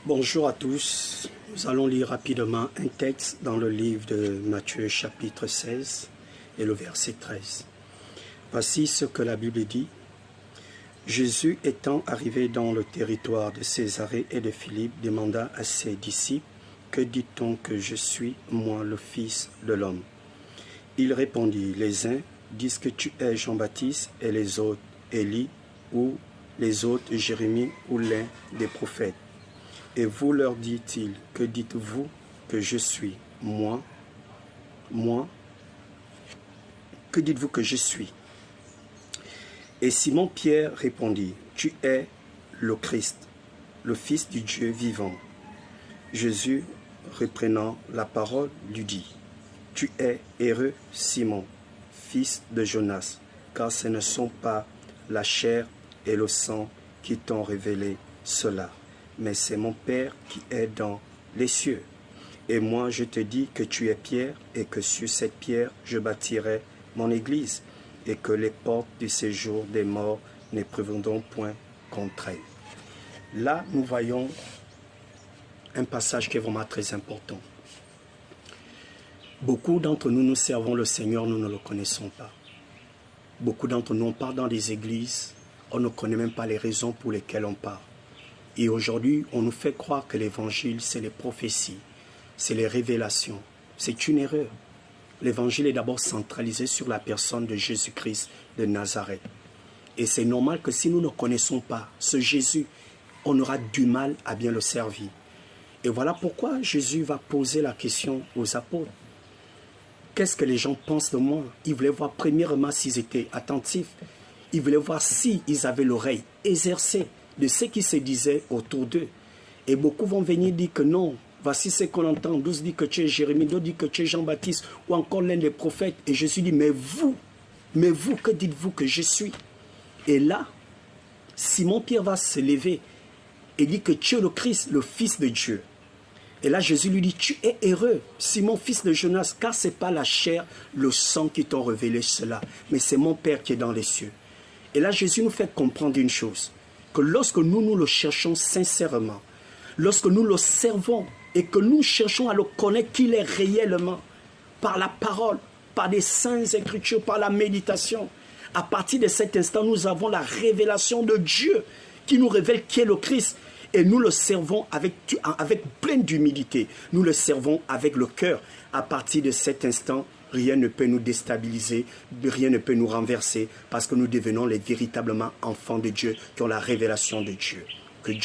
Bonjour à tous. Nous allons lire rapidement un texte dans le livre de Matthieu chapitre 16 et le verset 13. Voici ce que la Bible dit. Jésus étant arrivé dans le territoire de Césarée et de Philippe, demanda à ses disciples, « Que dit-on que je suis, moi, le Fils de l'homme » Il répondit, « Les uns disent que tu es Jean-Baptiste et les autres Élie ou les autres Jérémie ou l'un des prophètes. Et vous leur dit-il, que dites-vous que je suis, moi, que dites-vous que je suis? Et Simon-Pierre répondit, tu es le Christ, le Fils du Dieu vivant. Jésus, reprenant la parole, lui dit, tu es heureux, Simon, fils de Jonas, car ce ne sont pas la chair et le sang qui t'ont révélé cela, mais c'est mon Père qui est dans les cieux. Et moi je te dis que tu es Pierre, et que sur cette pierre je bâtirai mon église, et que les portes du séjour des morts n'éprouveront point contre elle. Là, nous voyons un passage qui est vraiment très important. Beaucoup d'entre nous, nous servons le Seigneur, nous ne le connaissons pas. Beaucoup d'entre nous, on part dans des églises, on ne connaît même pas les raisons pour lesquelles on part. Et aujourd'hui, on nous fait croire que l'évangile, c'est les prophéties, c'est les révélations. C'est une erreur. L'évangile est d'abord centralisé sur la personne de Jésus-Christ de Nazareth. Et c'est normal que si nous ne connaissons pas ce Jésus, on aura du mal à bien le servir. Et voilà pourquoi Jésus va poser la question aux apôtres. Qu'est-ce que les gens pensent de moi? Ils voulaient voir premièrement s'ils étaient attentifs. Ils voulaient voir s'ils avaient l'oreille exercée de ce qui se disait autour d'eux. Et beaucoup vont venir dire que non, voici ce qu'on entend. D'autres disent que tu es Jérémie, d'autres disent que tu es Jean-Baptiste ou encore l'un des prophètes. Et Jésus dit, mais vous, que dites-vous que je suis? Et là, Simon-Pierre va se lever et dit que tu es le Christ, le Fils de Dieu. Et là, Jésus lui dit, tu es heureux, Simon, fils de Jonas, car ce n'est pas la chair, le sang qui t'ont révélé cela, mais c'est mon Père qui est dans les cieux. Et là, Jésus nous fait comprendre une chose, que lorsque nous le cherchons sincèrement, lorsque nous le servons et que nous cherchons à le connaître qu'il est réellement, par la parole, par des saintes écritures, par la méditation, à partir de cet instant, nous avons la révélation de Dieu qui nous révèle qui est le Christ. Et nous le servons avec plein d'humilité. Nous le servons avec le cœur. À partir de cet instant, rien ne peut nous déstabiliser, rien ne peut nous renverser, parce que nous devenons les véritables enfants de Dieu qui ont la révélation de Dieu. Que Dieu